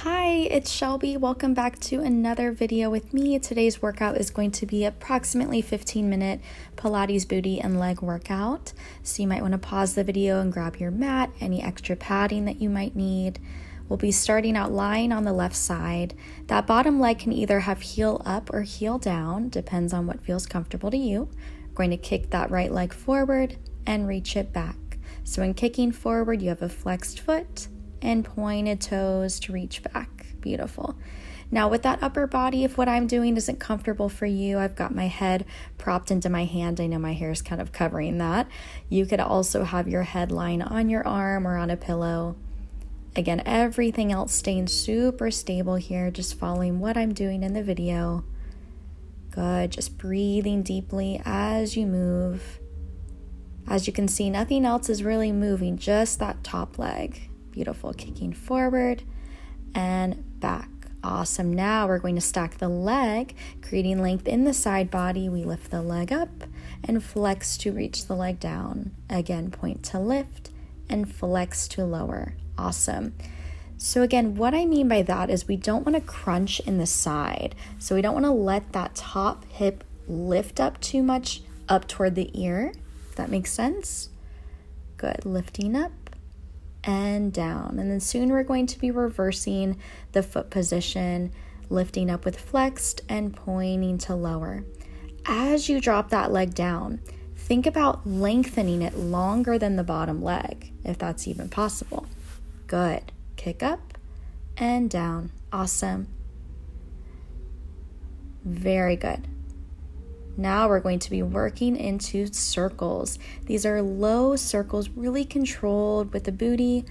Hi, it's Shelby. Welcome back to another video with me. Today's workout is going to be approximately 15-minute Pilates booty and leg workout. So you might want to pause the video and grab your mat, any extra padding that you might need. We'll be starting out lying on the left side. That bottom leg can either have heel up or heel down, depends on what feels comfortable to you. We're going to kick that right leg forward and reach it back. So when kicking forward, you have a flexed foot and pointed toes to reach back. Beautiful. Now with that upper body, if what I'm doing isn't comfortable for you, I've got my head propped into my hand. I know my hair is kind of covering that. You could also have your head lying on your arm or on a pillow. Again, everything else staying super stable here, just following what I'm doing in the video. Good, just breathing deeply as you move. As you can see, nothing else is really moving, just that top leg. Beautiful, kicking forward and back. Awesome. Now we're going to stack the leg, creating length in the side body. We lift the leg up and flex to reach the leg down. Again, point to lift and flex to lower. Awesome. So again, what I mean by that is we don't want to crunch in the side. So we don't want to let that top hip lift up too much up toward the ear. If that makes sense. Good. Lifting up and down. And then soon we're going to be reversing the foot position, lifting up with flexed and pointing to lower. As you drop that leg down, think about lengthening it longer than the bottom leg, if that's even possible. Good. Kick up and down. Awesome. Very good. Now we're going to be working into circles. These are low circles, really controlled with the booty,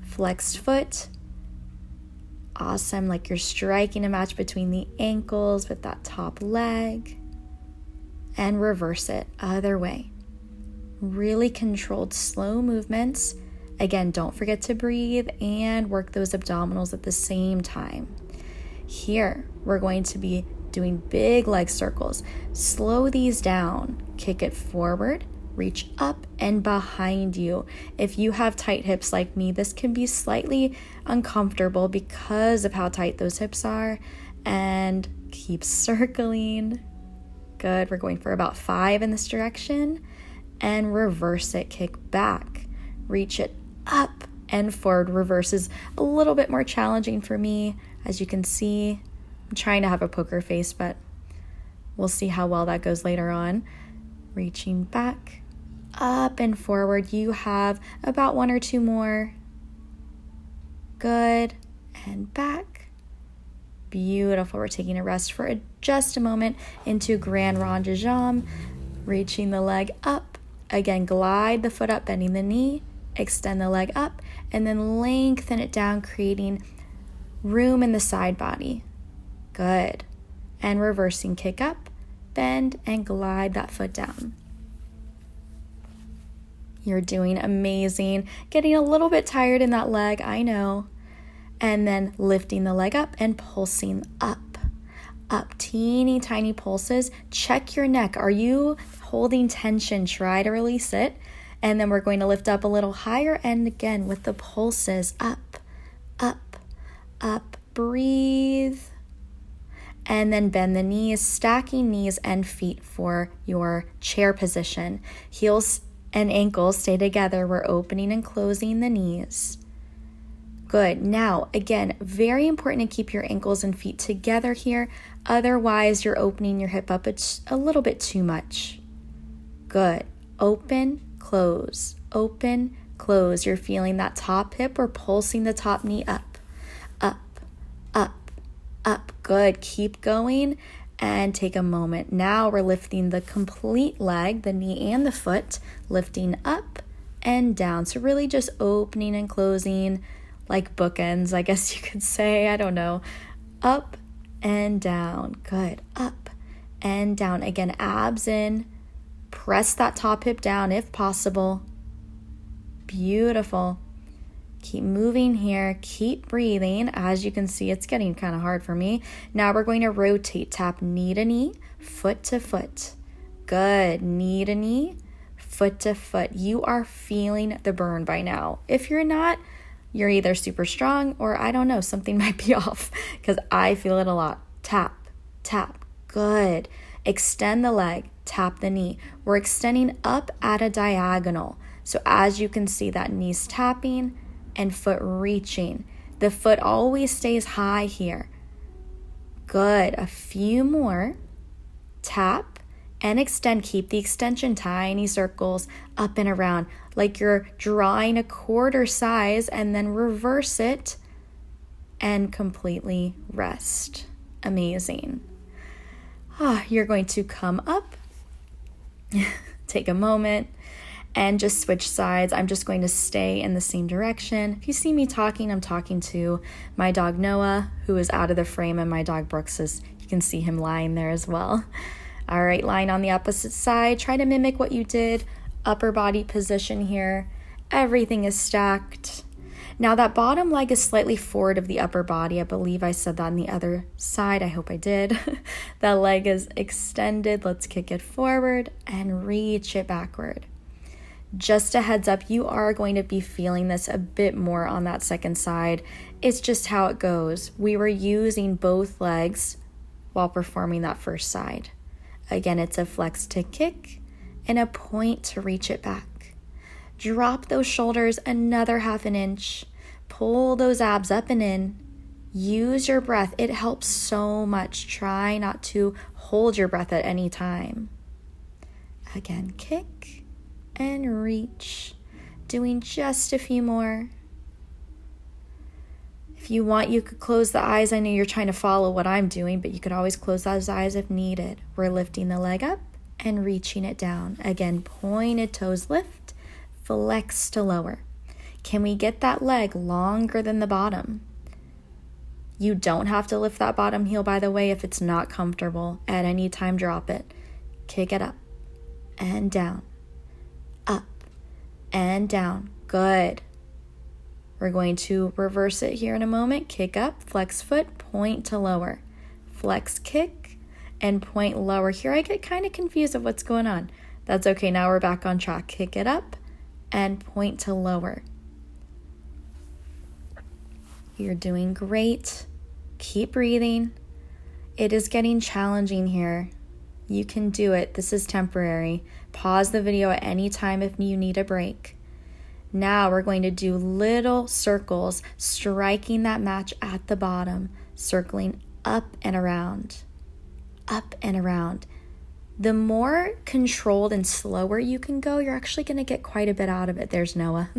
flexed foot. Awesome, like you're striking a match between the ankles with that top leg. And reverse it, other way. Really controlled, slow movements. Again, don't forget to breathe and work those abdominals at the same time. Here, we're going to be doing big leg circles. Slow these down. Kick it forward, reach up and behind you. If you have tight hips like me, this can be slightly uncomfortable because of how tight those hips are. And keep circling. Good. We're going for about 5 in this direction. And reverse it. Kick back. Reach it up and forward. Reverse is a little bit more challenging for me. As you can see, I'm trying to have a poker face, but we'll see how well that goes later on. Reaching back, up and forward. You have about 1 or 2 more. Good. And back. Beautiful. We're taking a rest for just a moment into Grand Rond de Jambe. Reaching the leg up. Again, glide the foot up, bending the knee. Extend the leg up, and then lengthen it down, creating room in the side body. Good. And reversing, kick up, bend, and glide that foot down. You're doing amazing. Getting a little bit tired in that leg, I know. And then lifting the leg up and pulsing up. Up, teeny tiny pulses. Check your neck. Are you holding tension? Try to release it. And then we're going to lift up a little higher. And again, with the pulses, up, up, up. Breathe. And then bend the knees, stacking knees and feet for your chair position. Heels and ankles stay together. We're opening and closing the knees. Good. Now, again, very important to keep your ankles and feet together here. Otherwise, you're opening your hip up a little bit too much. Good. Open, close. Open, close. You're feeling that top hip or pulsing the top knee up, up, up. Up. Good. Keep going and take a moment. Now we're lifting the complete leg, the knee and the foot, lifting up and down. So really just opening and closing like bookends, I guess you could say. I don't know. Up and down. Good. Up and down. Again, abs in. Press that top hip down if possible. Beautiful. Keep moving here. Keep breathing. As you can see, it's getting kind of hard for me. Now we're going to rotate. Tap knee to knee, foot to foot. Good. Knee to knee, foot to foot. You are feeling the burn by now. If you're not, You're either super strong or I don't know, something might be off because I feel it a lot. Tap, tap, good. Extend the leg, tap the knee. We're extending up at a diagonal. So as you can see, that knee's tapping and foot reaching. The foot always stays high here. Good, a few more. Tap and extend. Keep the extension, tiny circles up and around like you're drawing a quarter size, and then reverse it and completely rest. Amazing. You're going to come up, take a moment, and just switch sides. I'm just going to stay in the same direction. If you see me talking, I'm talking to my dog Noah, who is out of the frame, and my dog Brooks is, you can see him lying there as well. All right, lying on the opposite side. Try to mimic what you did. Upper body position here. Everything is stacked. Now that bottom leg is slightly forward of the upper body. I believe I said that on the other side. I hope I did. That leg is extended. Let's kick it forward and reach it backward. Just a heads up, you are going to be feeling this a bit more on that second side. It's just how it goes. We were using both legs while performing that first side. Again, it's a flex to kick and a point to reach it back. Drop those shoulders another half an inch. Pull those abs up and in. Use your breath. It helps so much. Try not to hold your breath at any time. Again, kick and reach. Doing just a few more. If you want, you could close the eyes. I know you're trying to follow what I'm doing, but you could always close those eyes if needed. We're lifting the leg up and reaching it down. Again, pointed toes lift, flex to lower. Can we get that leg longer than the bottom? You don't have to lift that bottom heel, by the way, if it's not comfortable. At any time, drop it. Kick it up and down, up and down. Good. We're going to reverse it here in a moment. Kick up, flex foot, point to lower. Flex kick and point lower. Here I get kind of confused of what's going on. That's okay. Now we're back on track. Kick it up and point to lower. You're doing great. Keep breathing. It is getting challenging here. You can do it. This is temporary. Pause the video at any time if you need a break. Now we're going to do little circles, striking that match at the bottom, circling up and around, up and around. The more controlled and slower you can go, you're actually going to get quite a bit out of it. There's Noah.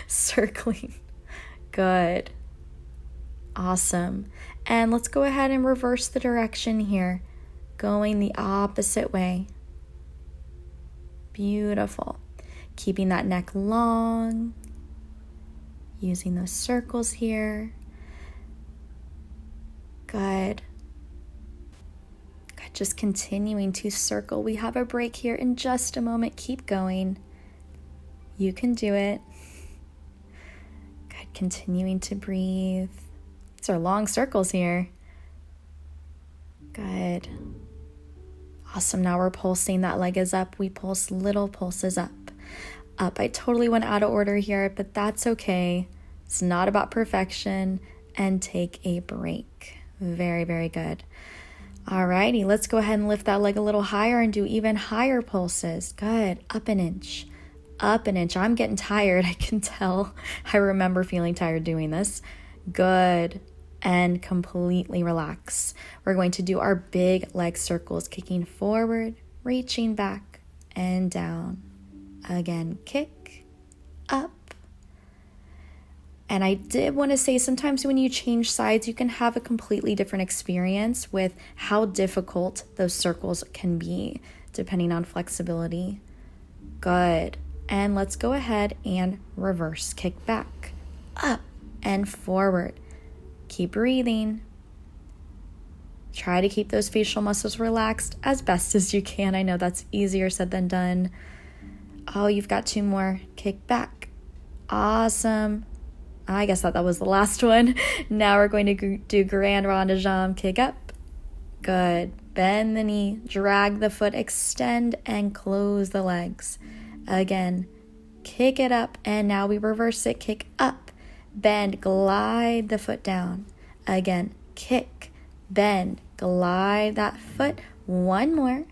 Circling. Good. Awesome. And let's go ahead and reverse the direction here, going the opposite way. Beautiful. Keeping that neck long, using those circles here. Good. Good. Just continuing to circle. We have a break here in just a moment. Keep going. You can do it. Good. Continuing to breathe. These are long circles here. Good. Awesome. Now we're pulsing. That leg is up. We pulse little pulses up. Up. I totally went out of order here, but that's okay. It's not about perfection. And take a break. Very, very good. Alrighty, let's go ahead and lift that leg a little higher and do even higher pulses. Good. Up an inch. Up an inch. I'm getting tired. I can tell. I remember feeling tired doing this. Good. And completely relax. We're going to do our big leg circles, kicking forward, reaching back, and down. Again, kick, up. And I did want to say sometimes when you change sides, you can have a completely different experience with how difficult those circles can be, depending on flexibility. Good. And let's go ahead and reverse. Kick back, up, and forward. Keep breathing. Try to keep those facial muscles relaxed as best as you can. I know that's easier said than done. Oh, you've got two more. Kick back. Awesome. I guess that was the last one. Now we're going to do grand rond de jambe. Kick up. Good. Bend the knee. Drag the foot. Extend and close the legs. Again, kick it up. And now we reverse it. Kick up. bend, glide the foot down. Again, kick, bend, glide that foot. One more.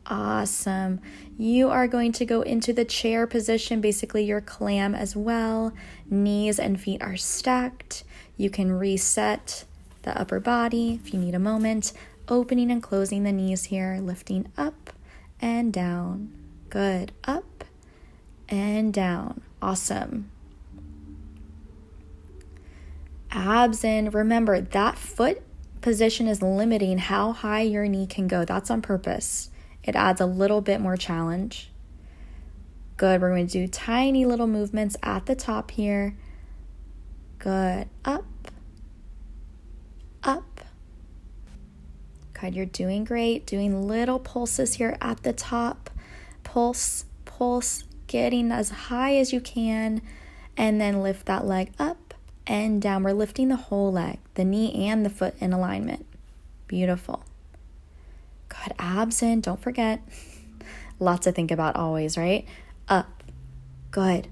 Awesome. You are going to go into the chair position, basically your clam as well. Knees and feet are stacked. You can reset the upper body if you need a moment. Opening and closing the knees here, lifting up and down. Good. Up and down. Awesome. Abs in. Remember, that foot position is limiting how high your knee can go. That's on purpose. It adds a little bit more challenge. Good. We're going to do tiny little movements at the top here. Good. Up. Up. Good. You're doing great. Doing little pulses here at the top. Pulse, pulse, getting as high as you can. And then lift that leg up and down. We're lifting the whole leg, the knee and the foot in alignment. Beautiful. Good. Abs in. Don't forget. Lots to think about always, right? Up. Good.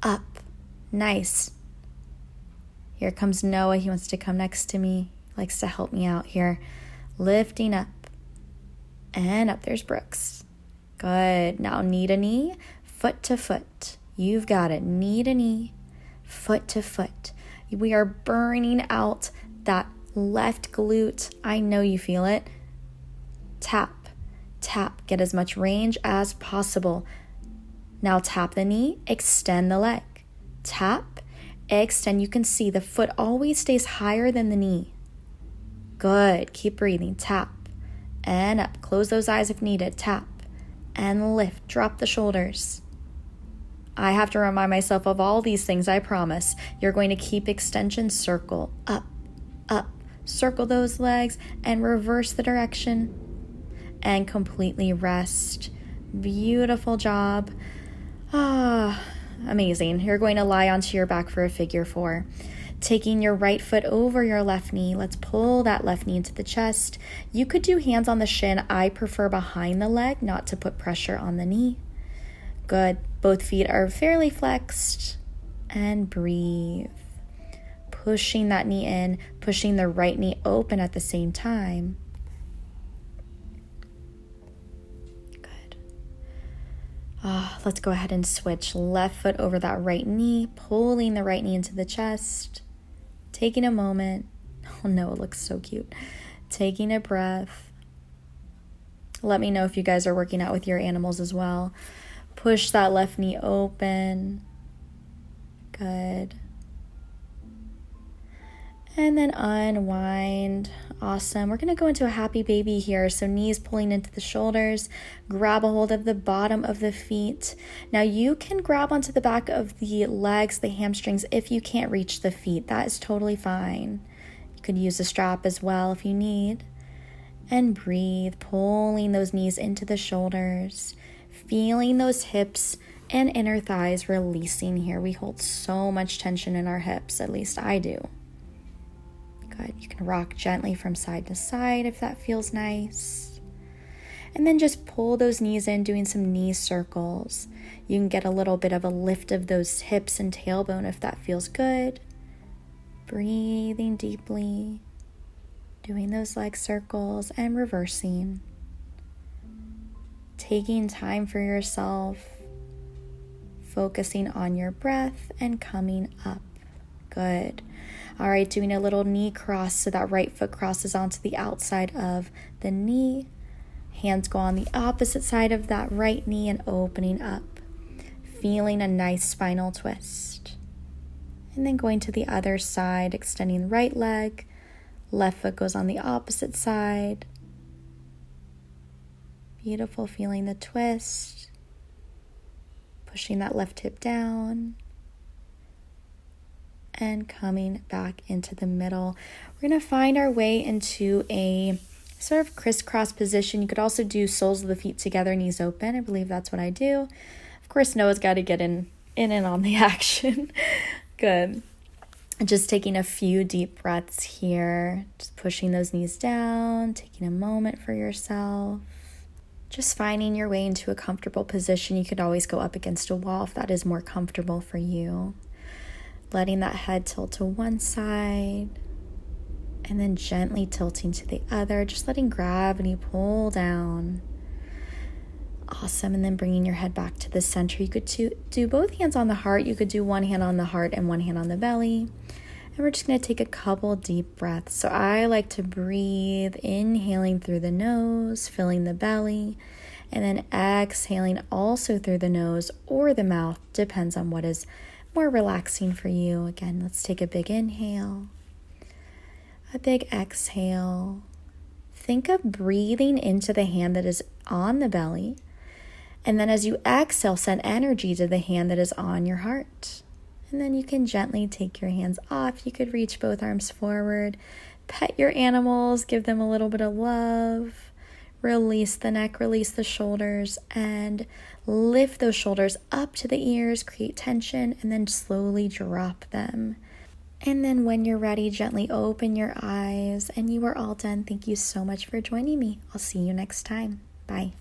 Up. Nice. Here comes Noah. He wants to come next to me. He likes to help me out here. Lifting up. And up. There's Brooks. Good. Now knee to knee, foot to foot. You've got it. Knee to knee, foot to foot. We are burning out that left glute. I know you feel it. Tap, tap. Get as much range as possible. Now tap the knee, extend the leg. Tap, extend. You can see the foot always stays higher than the knee. Good. Keep breathing. Tap and up. Close those eyes if needed. Tap and lift. Drop the shoulders. I have to remind myself of all these things, I promise. You're going to keep extension, circle, up, up. Circle those legs and reverse the direction and completely rest. Beautiful job. Amazing. You're going to lie onto your back for a figure 4. Taking your right foot over your left knee. Let's pull that left knee into the chest. You could do hands on the shin. I prefer behind the leg, not to put pressure on the knee. Good. Both feet are fairly flexed. And breathe. Pushing that knee in, pushing the right knee open at the same time. Good. Let's go ahead and switch. Left foot over that right knee, pulling the right knee into the chest. Taking a moment. Oh no, it looks so cute. Taking a breath. Let me know if you guys are working out with your animals as well. Push that left knee open. Good. And then unwind. Awesome. We're going to go into a happy baby here. So knees pulling into the shoulders. Grab a hold of the bottom of the feet. Now you can grab onto the back of the legs, the hamstrings, if you can't reach the feet. That is totally fine. You could use a strap as well if you need. And breathe, pulling those knees into the shoulders. Feeling those hips and inner thighs releasing here. We hold so much tension in our hips, at least I do. Good. You can rock gently from side to side if that feels nice. And then just pull those knees in, doing some knee circles. You can get a little bit of a lift of those hips and tailbone if that feels good. Breathing deeply, doing those leg circles and reversing. Taking time for yourself, focusing on your breath and coming up. Good. All right, doing a little knee cross so that right foot crosses onto the outside of the knee. Hands go on the opposite side of that right knee and opening up. Feeling a nice spinal twist. And then going to the other side, extending the right leg. Left foot goes on the opposite side. Beautiful, feeling the twist. Pushing that left hip down. And coming back into the middle. We're going to find our way into a sort of crisscross position. You could also do soles of the feet together, knees open. I believe that's what I do. Of course, Noah's got to get in and on the action. Good. Just taking a few deep breaths here. Just pushing those knees down, taking a moment for yourself. Just finding your way into a comfortable position. You could always go up against a wall if that is more comfortable for you. letting that head tilt to one side and then gently tilting to the other, just letting gravity pull down. Awesome. And then bringing your head back to the center. You could do both hands on the heart. You could do one hand on the heart and one hand on the belly. And we're just going to take a couple deep breaths. So I like to breathe, inhaling through the nose, filling the belly, and then exhaling also through the nose or the mouth. Depends on what is more relaxing for you. Again, let's take a big inhale, a big exhale. Think of breathing into the hand that is on the belly. And then as you exhale, send energy to the hand that is on your heart. And then you can gently take your hands off. You could reach both arms forward, pet your animals, give them a little bit of love. Release the neck, release the shoulders, and lift those shoulders up to the ears, create tension, and then slowly drop them. And then when you're ready, gently open your eyes, and you are all done. Thank you so much for joining me. I'll see you next time. Bye.